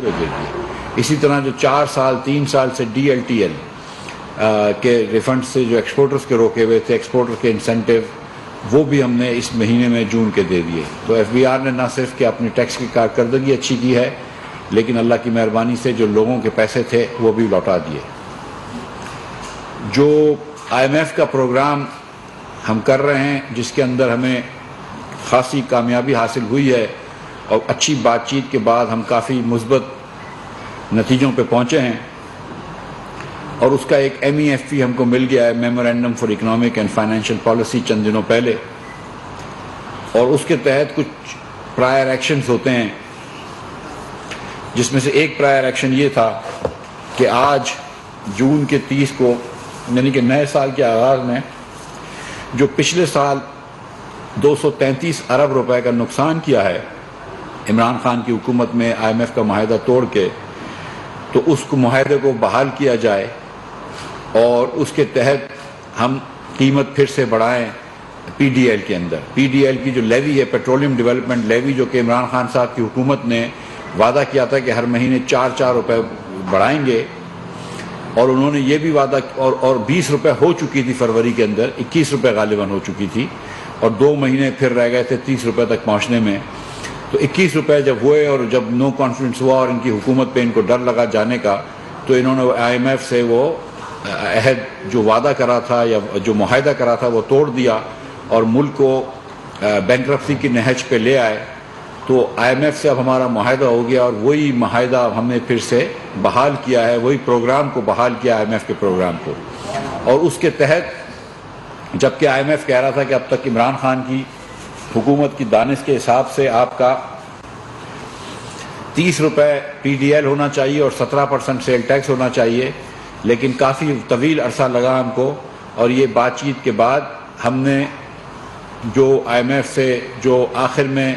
دے دیے. اسی طرح جو 4 سال 3 سال سے DLTL کے ریفنڈ سے جو ایکسپورٹرز کے روکے ہوئے تھے، ایکسپورٹر کے انسینٹیو، وہ بھی ہم نے اس مہینے میں جون کے دے دیے. تو FBR نے نہ صرف کہ اپنی ٹیکس کی کارکردگی اچھی کی ہے، لیکن اللہ کی مہربانی سے جو لوگوں کے پیسے تھے وہ بھی لوٹا دیے. جو IMF کا پروگرام ہم کر رہے ہیں، جس کے اندر ہمیں خاصی کامیابی حاصل ہوئی ہے اور اچھی بات چیت کے بعد ہم کافی مثبت نتیجوں پہ پہنچے ہیں، اور اس کا ایک MEFP ہم کو مل گیا ہے، memorandum for economic and financial policy, چند دنوں پہلے. اور اس کے تحت کچھ پرائر ایکشنز ہوتے ہیں، جس میں سے ایک پرائر ایکشن یہ تھا کہ آج جون کے 30 کو، یعنی کہ نئے سال کے آغاز میں، جو پچھلے سال 233 ارب روپے کا نقصان کیا ہے عمران خان کی حکومت میں IMF کا معاہدہ توڑ کے، تو اس کو معاہدے کو بحال کیا جائے اور اس کے تحت ہم قیمت پھر سے بڑھائیں PDL کے اندر. PDL کی جو لیوی ہے، پیٹرولیم ڈیولپمنٹ لیوی، جو کہ عمران خان صاحب کی حکومت نے وعدہ کیا تھا کہ ہر مہینے 4 روپے بڑھائیں گے، اور انہوں نے یہ بھی وعدہ، اور 20 روپے ہو چکی تھی فروری کے اندر، 21 روپے غالباً ہو چکی تھی، اور 2 مہینے پھر رہ گئے تھے 30 روپے تک پہنچنے میں. تو 21 روپے جب ہوئے اور جب نو کانفیڈنس ہوا اور ان کی حکومت پہ ان کو ڈر لگا جانے کا، تو انہوں نے IMF سے وہ عہد جو وعدہ کرا تھا یا جو معاہدہ کرا تھا وہ توڑ دیا اور ملک کو بینکرپسی کی نہج پہ لے آئے. تو IMF سے اب ہمارا معاہدہ ہو گیا، اور وہی معاہدہ ہم نے پھر سے بحال کیا ہے، وہی پروگرام کو بحال کیا IMF کے پروگرام کو. اور اس کے تحت جبکہ IMF کہہ رہا تھا کہ اب تک عمران خان کی حکومت کی دانش کے حساب سے آپ کا 30 روپے PDL ہونا چاہیے اور 17% سیل ٹیکس ہونا چاہیے، لیکن کافی طویل عرصہ لگا ہم کو، اور یہ بات چیت کے بعد ہم نے جو IMF سے جو آخر میں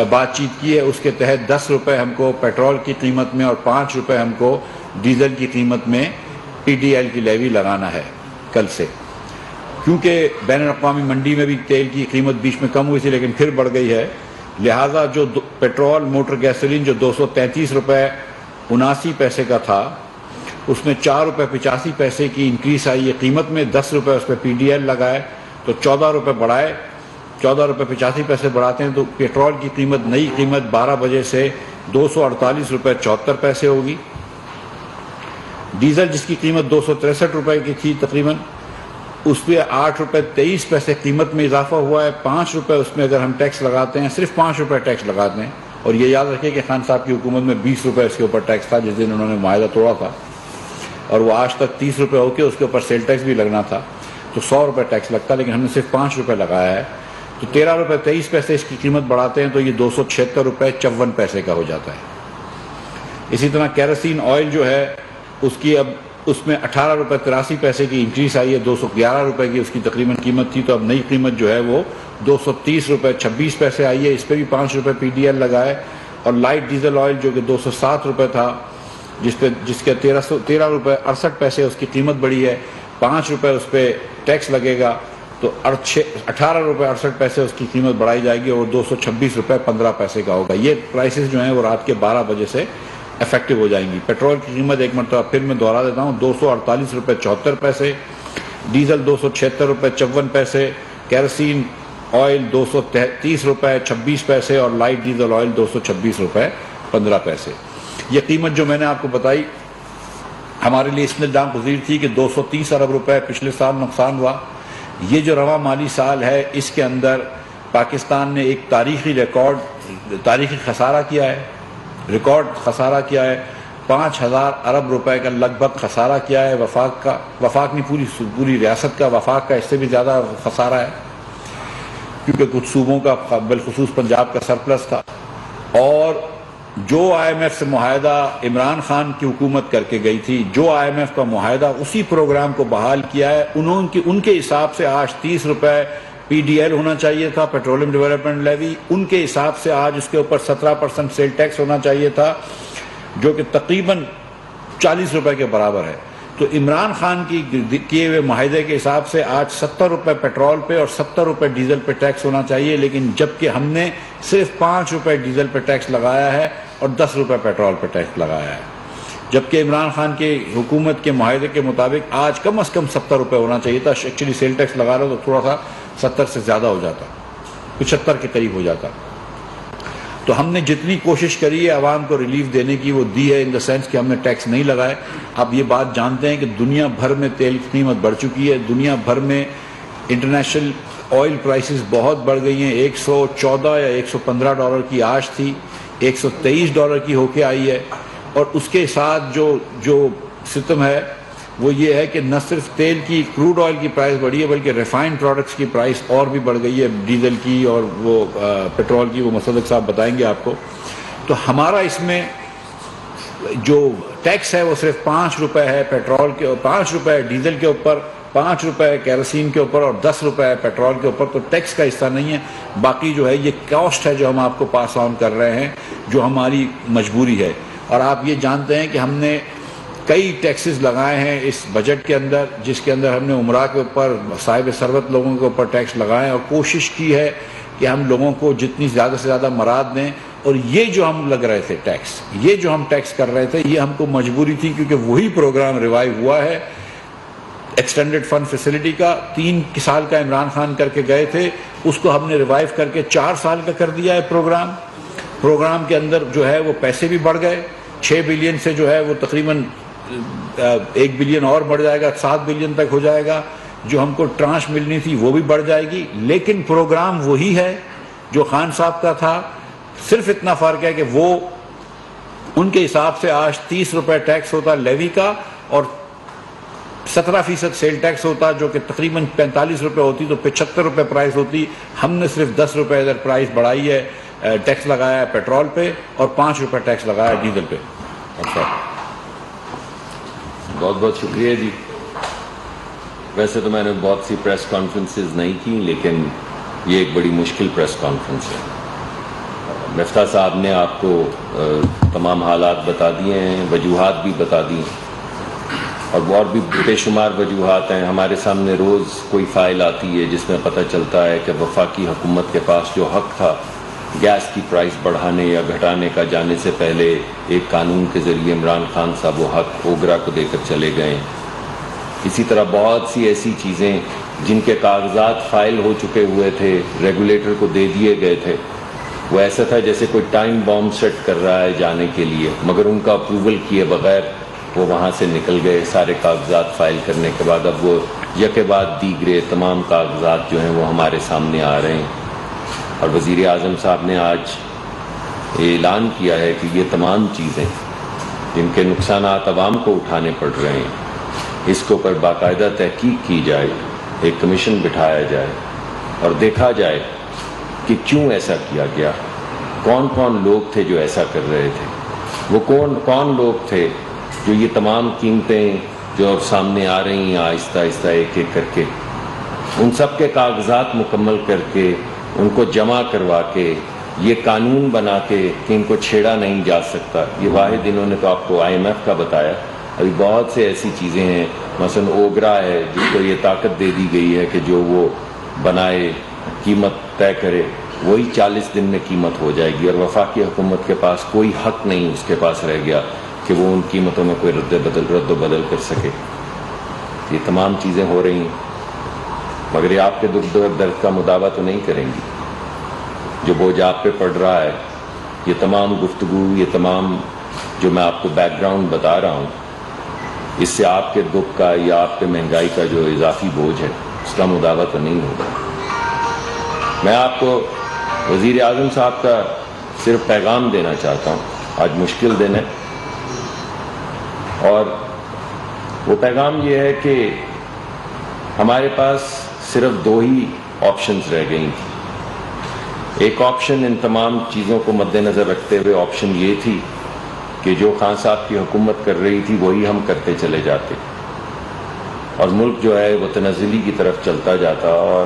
بات چیت کی ہے، اس کے تحت 10 روپے ہم کو پیٹرول کی قیمت میں اور 5 روپے ہم کو ڈیزل کی قیمت میں PDL کی لیوی لگانا ہے کل سے. کیونکہ بین الاقوامی منڈی میں بھی تیل کی قیمت بیچ میں کم ہوئی تھی لیکن پھر بڑھ گئی ہے، لہٰذا جو پیٹرول موٹر گیسولین جو 233 روپے 79 پیسے کا تھا، اس میں 4 روپے 85 پیسے کی انکریس آئی ہے قیمت میں، 10 روپے اس پہ PDL لگائے تو 14 روپے بڑھائے. 14 روپے 85 پیسے بڑھاتے ہیں تو پیٹرول کی قیمت، نئی قیمت 12 بجے سے 248 روپے 74 پیسے ہوگی. ڈیزل جس کی قیمت 263 روپے کی تھی تقریباً، اس پہ 8 روپے 23 پیسے قیمت میں اضافہ ہوا ہے. 5 روپے اس میں اگر ہم ٹیکس لگاتے ہیں، صرف 5 روپے ٹیکس لگاتے ہیں، اور یہ یاد رکھیں کہ خان صاحب کی حکومت میں 20 روپے اس کے اوپر ٹیکس تھا جس دن انہوں نے معاہدہ توڑا تھا، اور وہ آج تک 30 روپے ہو کے اس کے اوپر سیل ٹیکس بھی لگنا تھا، تو 100 روپے ٹیکس لگتا، لیکن ہم نے صرف 5 روپے لگایا ہے. تو 13 روپے 23 پیسے اس کی قیمت بڑھاتے ہیں تو یہ 276 روپے 54 پیسے کا ہو جاتا ہے. اسی طرح کیروسین آئل جو ہے، اس کی اب اس میں 18 روپے 83 پیسے کی انکریس آئی ہے، 211 روپے کی اس کی تقریباً قیمت تھی، تو اب نئی قیمت جو ہے وہ 230 روپے 26 پیسے آئی ہے. اس پہ بھی 5 روپے PDL لگائے. اور لائٹ ڈیزل آئل جو کہ 207 روپے تھا، جس کے 13 روپے 68 پیسے اس کی قیمت بڑھی ہے، 5 روپے اس پہ ٹیکس لگے گا، تو 18 روپے 68 پیسے اس کی قیمت بڑھائی جائے گی، اور 226 روپے 15 پیسے کا ہوگا. یہ پرائسز جو ہیں وہ رات کے 12 بجے سے افیکٹو ہو جائیں گی. پیٹرول کی قیمت ایک مرتبہ پھر میں دوہرا دیتا ہوں، 248 روپے 74 پیسے، ڈیزل 276 روپے 54 پیسے، کیروسین آئل 230 روپے 26 پیسے، اور لائٹ ڈیزل آئل 226 روپے 15 پیسے. یہ قیمت جو میں نے آپ کو بتائی ہمارے لیے اس میں جان گزیر تھی کہ 230 ارب روپے پچھلے سال نقصان ہوا. یہ جو رواں مالی سال ہے، اس کے اندر پاکستان نے ایک تاریخی خسارہ کیا ہے، ریکارڈ خسارہ کیا ہے. 5000 ارب روپے کا لگ بھگ خسارہ کیا ہے وفاق نہیں، پوری ریاست کا، وفاق کا اس سے بھی زیادہ خسارہ ہے، کیونکہ کچھ صوبوں کا بالخصوص پنجاب کا سرپلس تھا. اور جو IMF سے معاہدہ عمران خان کی حکومت کر کے گئی تھی، جو IMF کا معاہدہ، اسی پروگرام کو بحال کیا ہے. ان کے حساب سے آج 30 روپے PDL ہونا چاہیے تھا، پیٹرولیم ڈیولپمنٹ لیوی. ان کے حساب سے آج اس کے اوپر 17% سیل ٹیکس ہونا چاہیے تھا، جو کہ تقریباً 40 روپے کے برابر ہے. تو عمران خان کی کیے ہوئے معاہدے کے حساب سے آج 70 روپے پیٹرول پہ اور 70 روپے ڈیزل پہ ٹیکس ہونا چاہیے، لیکن جبکہ ہم نے صرف 5 روپے ڈیزل پہ ٹیکس لگایا ہے اور 10 روپے پیٹرول پہ ٹیکس لگایا ہے، جبکہ عمران خان کی حکومت کے معاہدے کے مطابق آج کم از کم 70 روپے ہونا چاہیے تھا. ایکچولی سیل ٹیکس لگا رہا تو تھوڑا سا 70 سے زیادہ ہو جاتا، 75 کے قریب ہو جاتا. تو ہم نے جتنی کوشش کری ہے عوام کو ریلیف دینے کی وہ دی ہے، ان دا سینس کہ ہم نے ٹیکس نہیں لگائے. آپ یہ بات جانتے ہیں کہ دنیا بھر میں تیل کی قیمت بڑھ چکی ہے، دنیا بھر میں انٹرنیشنل آئل پرائسز بہت بڑھ گئی ہیں. 114 یا 115 ڈالر کی آج تھی، 123 ڈالر کی ہو کے آئی ہے. اور اس کے ساتھ جو ستم ہے وہ یہ ہے کہ نہ صرف تیل کی کروڈ آئل کی پرائس بڑھی ہے بلکہ ریفائنڈ پروڈکٹس کی پرائس اور بھی بڑھ گئی ہے، ڈیزل کی اور وہ پیٹرول کی، وہ مصدق صاحب بتائیں گے آپ کو. تو ہمارا اس میں جو ٹیکس ہے وہ صرف 5 روپے ہے پیٹرول کے، 5 روپے ڈیزل کے اوپر، 5 روپے کیروسین کے اوپر اور 10 روپے پیٹرول کے اوپر. تو ٹیکس کا حصہ نہیں ہے، باقی جو ہے یہ کاسٹ ہے جو ہم آپ کو پاس آن کر رہے ہیں، جو ہماری مجبوری ہے. اور آپ یہ جانتے ہیں کہ ہم نے کئی ٹیکسز لگائے ہیں اس بجٹ کے اندر، جس کے اندر ہم نے عمرہ کے اوپر، صاحب ثروت لوگوں کے اوپر ٹیکس لگائے، اور کوشش کی ہے کہ ہم لوگوں کو جتنی زیادہ سے زیادہ مراد دیں. اور یہ جو ہم لگ رہے تھے ٹیکس، یہ جو ہم ٹیکس کر رہے تھے، یہ ہم کو مجبوری تھی، کیونکہ وہی پروگرام ریوائیو ہوا ہے ایکسٹینڈڈ فنڈ فیسلٹی کا. 3 سال کا عمران خان کر کے گئے تھے، اس کو ہم نے ریوائیو کر کے 4 سال کا کر دیا ہے. پروگرام کے اندر جو ہے وہ پیسے بھی بڑھ گئے، 6 بلین سے جو ہے وہ تقریباً 1 بلین اور بڑھ جائے گا، 7 بلین تک ہو جائے گا. جو ہم کو ٹرانش ملنی تھی وہ بھی بڑھ جائے گی، لیکن پروگرام وہی ہے جو خان صاحب کا تھا. صرف اتنا فرق ہے کہ وہ ان کے حساب سے آج 30 روپے ٹیکس ہوتا لیوی کا اور 17% سیل ٹیکس ہوتا، جو کہ تقریباً 45 روپے ہوتی تو 75 روپے پرائس ہوتی. ہم نے صرف 10 روپے ادھر پرائس بڑھائی ہے، ٹیکس لگایا ہے پیٹرول پہ، اور 5 روپے ٹیکس لگایا ہے ڈیزل پہ. بہت بہت شکریہ جی. ویسے تو میں نے بہت سی پریس کانفرنسز نہیں کی، لیکن یہ ایک بڑی مشکل پریس کانفرنس ہے. مفتاح صاحب نے آپ کو تمام حالات بتا دیے ہیں، وجوہات بھی بتا دی ہیں، اور بھی بے شمار وجوہات ہیں. ہمارے سامنے روز کوئی فائل آتی ہے جس میں پتہ چلتا ہے کہ وفاقی حکومت کے پاس جو حق تھا گیس کی پرائس بڑھانے یا گھٹانے کا، جانے سے پہلے ایک قانون کے ذریعے عمران خان صاحب وہ حق اوگرا کو دے کر چلے گئے. اسی طرح بہت سی ایسی چیزیں جن کے کاغذات فائل ہو چکے ہوئے تھے، ریگولیٹر کو دے دیے گئے تھے. وہ ایسا تھا جیسے کوئی ٹائم بامب سیٹ کر رہا ہے جانے کے لیے، مگر ان کا اپروول کیے بغیر وہ وہاں سے نکل گئے سارے کاغذات فائل کرنے کے بعد. اب وہ یکے بعد دیگرے تمام کاغذات جو ہیں وہ ہمارے سامنے آ رہے ہیں. اور وزیر اعظم صاحب نے آج اعلان کیا ہے کہ یہ تمام چیزیں جن کے نقصانات عوام کو اٹھانے پڑ رہے ہیں، اس کے اوپر باقاعدہ تحقیق کی جائے، ایک کمیشن بٹھایا جائے اور دیکھا جائے کہ کیوں ایسا کیا گیا، کون کون لوگ تھے جو ایسا کر رہے تھے، وہ کون لوگ تھے جو یہ تمام قیمتیں جو اب سامنے آ رہی ہیں آہستہ آہستہ ایک ایک کر کے، ان سب کے کاغذات مکمل کر کے ان کو جمع کروا کے یہ قانون بنا کے کہ ان کو چھیڑا نہیں جا سکتا. یہ واحد انہوں نے تو آپ کو IMF کا بتایا، ابھی بہت سے ایسی چیزیں ہیں، مثلا اوگرا ہے جس کو یہ طاقت دے دی گئی ہے کہ جو وہ بنائے قیمت طے کرے وہی 40 دن میں قیمت ہو جائے گی، اور وفاقی حکومت کے پاس کوئی حق نہیں اس کے پاس رہ گیا کہ وہ ان قیمتوں میں کوئی رد و بدل کر سکے. یہ تمام چیزیں ہو رہی ہیں، مگر یہ آپ کے دکھ درد کا مداوع تو نہیں کریں گی. جو بوجھ آپ پہ پڑ رہا ہے، یہ تمام گفتگو، یہ تمام جو میں آپ کو بیک گراؤنڈ بتا رہا ہوں، اس سے آپ کے دکھ کا یا آپ پہ مہنگائی کا جو اضافی بوجھ ہے اس کا مداوع تو نہیں ہوگا. میں آپ کو وزیر اعظم صاحب کا صرف پیغام دینا چاہتا ہوں. آج مشکل دن ہے، اور وہ پیغام یہ ہے کہ ہمارے پاس صرف 2 ہی آپشنز رہ گئی تھیں. ایک آپشن ان تمام چیزوں کو مد نظر رکھتے ہوئے آپشن یہ تھی کہ جو خان صاحب کی حکومت کر رہی تھی وہی ہم کرتے چلے جاتے، اور ملک جو ہے وہ تنزلی کی طرف چلتا جاتا. اور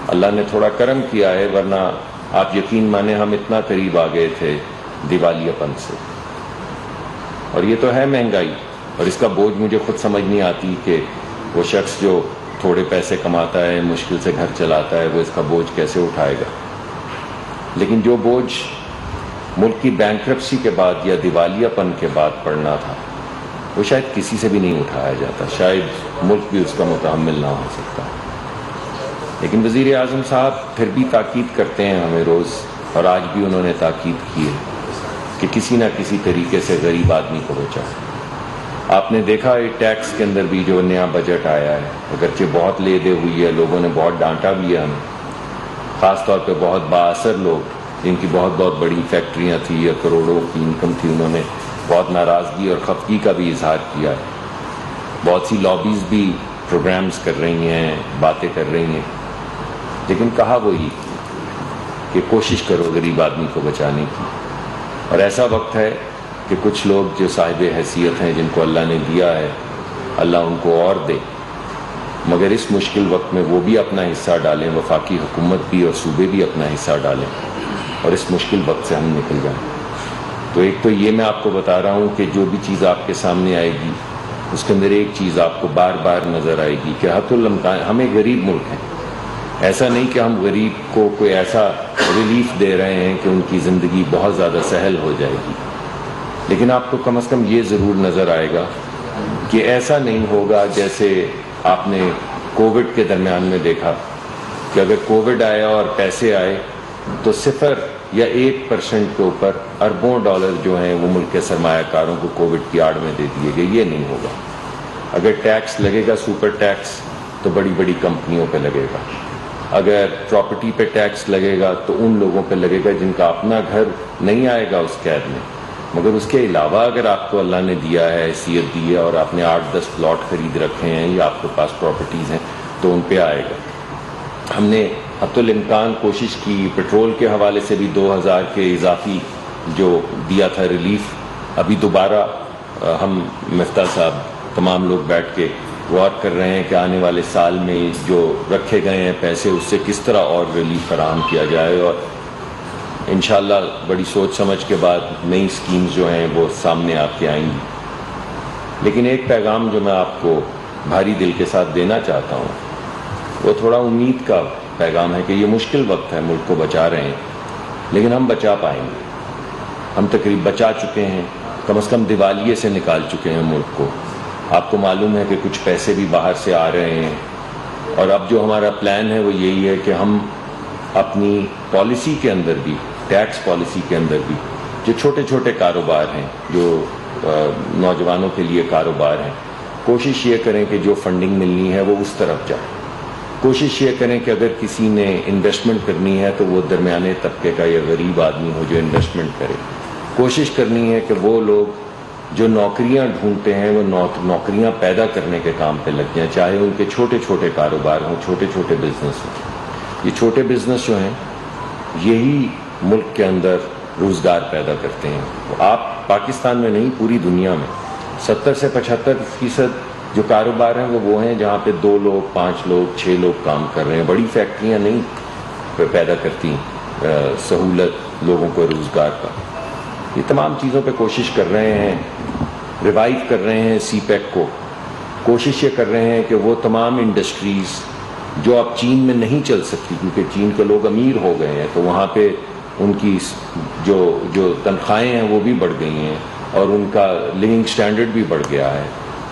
اللہ نے تھوڑا کرم کیا ہے، ورنہ آپ یقین مانیں ہم اتنا قریب آ گئے تھے دیوالیہ پن سے. اور یہ تو ہے مہنگائی، اور اس کا بوجھ مجھے خود سمجھ نہیں آتی کہ وہ شخص جو تھوڑے پیسے کماتا ہے، مشکل سے گھر چلاتا ہے، وہ اس کا بوجھ کیسے اٹھائے گا. لیکن جو بوجھ ملک کی بینکرپسی کے بعد یا دیوالیہ پن کے بعد پڑھنا تھا، وہ شاید کسی سے بھی نہیں اٹھایا جاتا، شاید ملک بھی اس کا متحمل نہ ہو سکتا. لیکن وزیر اعظم صاحب پھر بھی تاکید کرتے ہیں ہمیں روز، اور آج بھی انہوں نے تاکید کی ہے کہ کسی نہ کسی طریقے سے غریب آدمی کو بچاؤ. آپ نے دیکھا ہے ٹیکس کے اندر بھی جو نیا بجٹ آیا ہے، اگرچہ بہت لے دے ہوئی ہے، لوگوں نے بہت ڈانٹا بھی ہے ہمیں، خاص طور پہ بہت بااثر لوگ جن کی بہت بڑی فیکٹریاں تھیں یا کروڑوں کی انکم تھی، انہوں نے بہت ناراضگی اور خفگی کا بھی اظہار کیا ہے. بہت سی لابیز بھی پروگرامز کر رہی ہیں، باتیں کر رہی ہیں، لیکن کہا وہی کہ کوشش کرو غریب آدمی کو بچانے کی. اور ایسا وقت ہے کہ کچھ لوگ جو صاحب حیثیت ہیں، جن کو اللہ نے دیا ہے، اللہ ان کو اور دے، مگر اس مشکل وقت میں وہ بھی اپنا حصہ ڈالیں، وفاقی حکومت بھی اور صوبے بھی اپنا حصہ ڈالیں اور اس مشکل وقت سے ہم نکل جائیں. تو ایک تو یہ میں آپ کو بتا رہا ہوں کہ جو بھی چیز آپ کے سامنے آئے گی اس کے اندر ایک چیز آپ کو بار بار نظر آئے گی کہ حتی الامکان ہم ایک غریب ملک ہیں. ایسا نہیں کہ ہم غریب کو کوئی ایسا ریلیف دے رہے ہیں کہ ان کی زندگی بہت زیادہ سہل ہو جائے گی، لیکن آپ کو کم از کم یہ ضرور نظر آئے گا کہ ایسا نہیں ہوگا جیسے آپ نے کووڈ کے درمیان میں دیکھا کہ اگر کووڈ آیا اور پیسے آئے تو 0 یا 1% کے اوپر اربوں ڈالر جو ہیں وہ ملک کے سرمایہ کاروں کو کووڈ کی آڑ میں دے دیے گئے. یہ نہیں ہوگا. اگر ٹیکس لگے گا سپر ٹیکس تو بڑی بڑی کمپنیوں پہ لگے گا. اگر پراپرٹی پہ ٹیکس لگے گا تو ان لوگوں پہ لگے گا جن کا اپنا گھر نہیں آئے گا اس قید میں، مگر اس کے علاوہ اگر آپ کو اللہ نے دیا ہے، حیثیت دی ہے اور آپ نے 8-10 پلاٹ خرید رکھے ہیں یا آپ کے پاس پراپرٹیز ہیں تو ان پہ آئے گا. ہم نے حتی الامکان کوشش کی، پیٹرول کے حوالے سے بھی 2000 کے اضافی جو دیا تھا ریلیف، ابھی دوبارہ ہم مفتاح صاحب تمام لوگ بیٹھ کے غور کر رہے ہیں کہ آنے والے سال میں جو رکھے گئے ہیں پیسے اس سے کس طرح اور ریلیف فراہم کیا جائے، اور انشاءاللہ بڑی سوچ سمجھ کے بعد نئی سکیمز جو ہیں وہ سامنے آپ کے آئیں گی. لیکن ایک پیغام جو میں آپ کو بھاری دل کے ساتھ دینا چاہتا ہوں وہ تھوڑا امید کا پیغام ہے کہ یہ مشکل وقت ہے، ملک کو بچا رہے ہیں لیکن ہم بچا پائیں گے. ہم تقریباً بچا چکے ہیں، کم از کم دیوالیے سے نکال چکے ہیں ملک کو. آپ کو معلوم ہے کہ کچھ پیسے بھی باہر سے آ رہے ہیں، اور اب جو ہمارا پلان ہے وہ یہی ہے کہ ہم اپنی پالیسی کے اندر بھی، ٹیکس پالیسی کے اندر بھی، جو چھوٹے چھوٹے کاروبار ہیں، جو نوجوانوں کے لیے کاروبار ہیں، کوشش یہ کریں کہ جو فنڈنگ ملنی ہے وہ اس طرف جائے. کوشش یہ کریں کہ اگر کسی نے انویسٹمنٹ کرنی ہے تو وہ درمیانے طبقے کا یا غریب آدمی ہو جو انویسٹمنٹ کرے. کوشش کرنی ہے کہ وہ لوگ جو نوکریاں ڈھونڈتے ہیں وہ نوکریاں پیدا کرنے کے کام پہ لگ جائیں، چاہے ان کے چھوٹے چھوٹے کاروبار ہوں، چھوٹے چھوٹے بزنس ہوں. یہ چھوٹے بزنس جو ہیں یہی ملک کے اندر روزگار پیدا کرتے ہیں. آپ پاکستان میں نہیں، پوری دنیا میں 70 سے 75% جو کاروبار ہیں وہ ہیں جہاں پہ 2 لوگ 5 لوگ 6 لوگ کام کر رہے ہیں. بڑی فیکٹریاں نہیں پیدا کرتی سہولت لوگوں کو روزگار کا. یہ تمام چیزوں پہ کوشش کر رہے ہیں، ریوائیو کر رہے ہیں سی پیک کو. کوشش یہ کر رہے ہیں کہ وہ تمام انڈسٹریز جو اب چین میں نہیں چل سکتی کیونکہ چین کے لوگ امیر ہو گئے ہیں، تو وہاں پہ ان کی جو تنخواہیں ہیں وہ بھی بڑھ گئی ہیں اور ان کا لیونگ سٹینڈرڈ بھی بڑھ گیا ہے.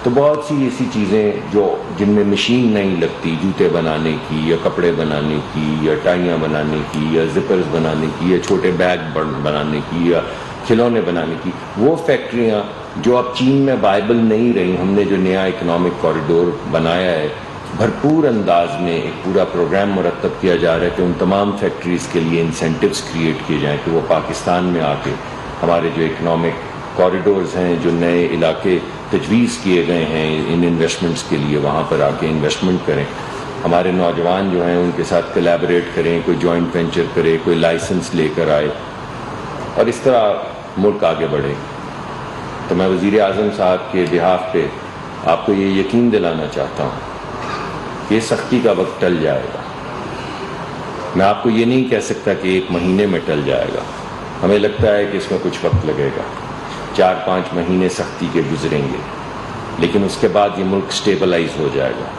تو بہت سی ایسی چیزیں جن میں مشین نہیں لگتی، جوتے بنانے کی یا کپڑے بنانے کی یا ٹائیاں بنانے کی یا زپرز بنانے کی یا چھوٹے بیگ بنانے کی یا کھلونے بنانے کی، وہ فیکٹریاں جو اب چین میں وائبل نہیں رہی، ہم نے جو نیا اکنامک کوریڈور بنایا ہے، بھرپور انداز میں ایک پورا پروگرام مرتب کیا جا رہا ہے کہ ان تمام فیکٹریز کے لیے انسینٹیوز کریٹ کیے جائیں کہ وہ پاکستان میں آ کے ہمارے جو اکنامک کوریڈورز ہیں، جو نئے علاقے تجویز کیے گئے ہیں ان انویسٹمنٹس کے لیے، وہاں پر آ کے انویسٹمنٹ کریں. ہمارے نوجوان جو ہیں ان کے ساتھ کولیبریٹ کریں، کوئی جوائنٹ وینچر کرے، کوئی لائسنس لے کر آئے اور اس طرح ملک آگے بڑھے. تو میں وزیر اعظم صاحب کے بہاف پہ آپ کو یہ یقین دلانا چاہتا ہوں کہ سختی کا وقت ٹل جائے گا. میں آپ کو یہ نہیں کہہ سکتا کہ 1 مہینے میں ٹل جائے گا. ہمیں لگتا ہے کہ اس میں کچھ وقت لگے گا، 4-5 مہینے سختی کے گزریں گے، لیکن اس کے بعد یہ ملک سٹیبلائز ہو جائے گا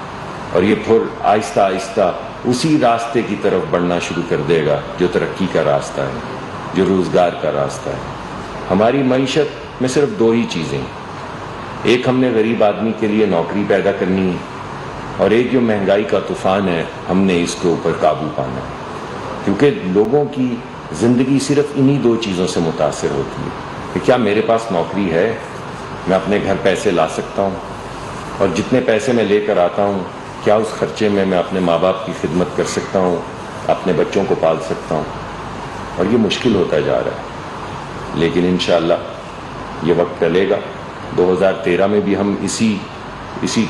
اور یہ پھر آہستہ آہستہ اسی راستے کی طرف بڑھنا شروع کر دے گا جو ترقی کا راستہ ہے. جو روزگار کا راستہ ہے. ہماری معیشت میں صرف دو ہی چیزیں ہیں. ایک ہم نے غریب آدمی کے لیے نوکری پیدا کرنی ہے، اور ایک جو مہنگائی کا طوفان ہے ہم نے اس کے اوپر قابو پانا ہے. کیونکہ لوگوں کی زندگی صرف انہی دو چیزوں سے متاثر ہوتی ہے کہ کیا میرے پاس نوکری ہے، میں اپنے گھر پیسے لا سکتا ہوں، اور جتنے پیسے میں لے کر آتا ہوں کیا اس خرچے میں اپنے ماں باپ کی خدمت کر سکتا ہوں، اپنے بچوں کو پال سکتا ہوں. اور یہ مشکل ہوتا جا رہا ہے، لیکن انشاءاللہ یہ وقت ٹلے گا. 2013 میں بھی ہم اسی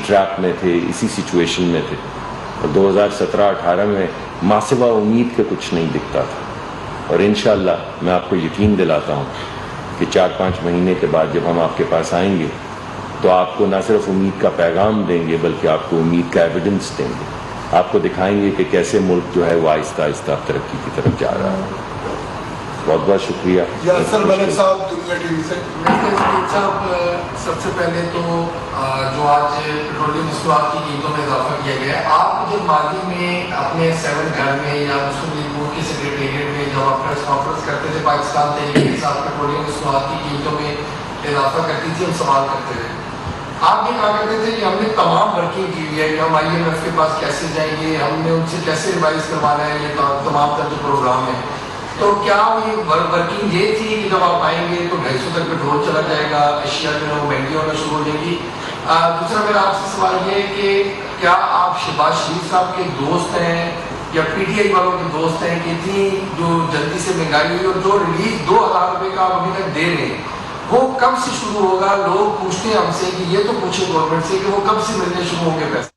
ٹریپ میں تھے، اسی سچویشن میں تھے، اور 2017-18 میں ماں سوا امید کے کچھ نہیں دکھتا تھا. اور انشاءاللہ میں آپ کو یقین دلاتا ہوں کہ 4-5 مہینے کے بعد جب ہم آپ کے پاس آئیں گے تو آپ کو نہ صرف امید کا پیغام دیں گے بلکہ آپ کو امید کا ایویڈنس دیں گے. آپ کو دکھائیں گے کہ کیسے ملک جو ہے وہ آہستہ آہستہ ترقی کی طرف جا رہا ہے. بہت بہت شکریہ. یاسر ملک صاحب دنیا ٹی وی سے. صاحب سب سے پہلے تو جو آج پیٹرولیم مصنوعات کی قیمتوں میں اضافہ کیا گیا ہے، آپ جب ماضی میں اپنے 7 گھر میں یا مسلم لیگ نون کے سیکریٹریٹ میں جب آپ پریس کانفرنس کرتے تھے پاکستان تحریک کے ساتھ پیٹرولیم مصنوعات کی قیمتوں میں اضافہ کرتی تھی، ہم سوال کرتے تھے، آپ یہ کہا کرتے تھے کہ ہم نے تمام ورکنگ کی ہوئی ہے کہ ہم IMF کے پاس کیسے جائیں گے، ہم نے ان سے کیسے ریوائز کروانا ہے یہ تمام تر جو پروگرام ہے. تو کیا یہ ورکنگ یہ تھی کہ جب آپ آئیں گے تو 250 تک پیٹرول چلا جائے گا، اشیاء جو ہے وہ مہنگی ہونا شروع ہو جائیں گی؟ دوسرا میرا آپ سے سوال یہ ہے کہ کیا آپ شہباز شریف صاحب کے دوست ہیں یا PTI والوں کے دوست ہیں کہ اتنی جو جلدی سے مہنگائی ہوئی اور جو ریلیف 2000 روپے کا آپ ابھی تک دے رہے ہیں وہ کب سے شروع ہوگا؟ لوگ پوچھتے ہیں ہم سے کہ یہ تو پوچھے گورنمنٹ سے کہ وہ کب سے ملنے شروع ہوں گے پیسے.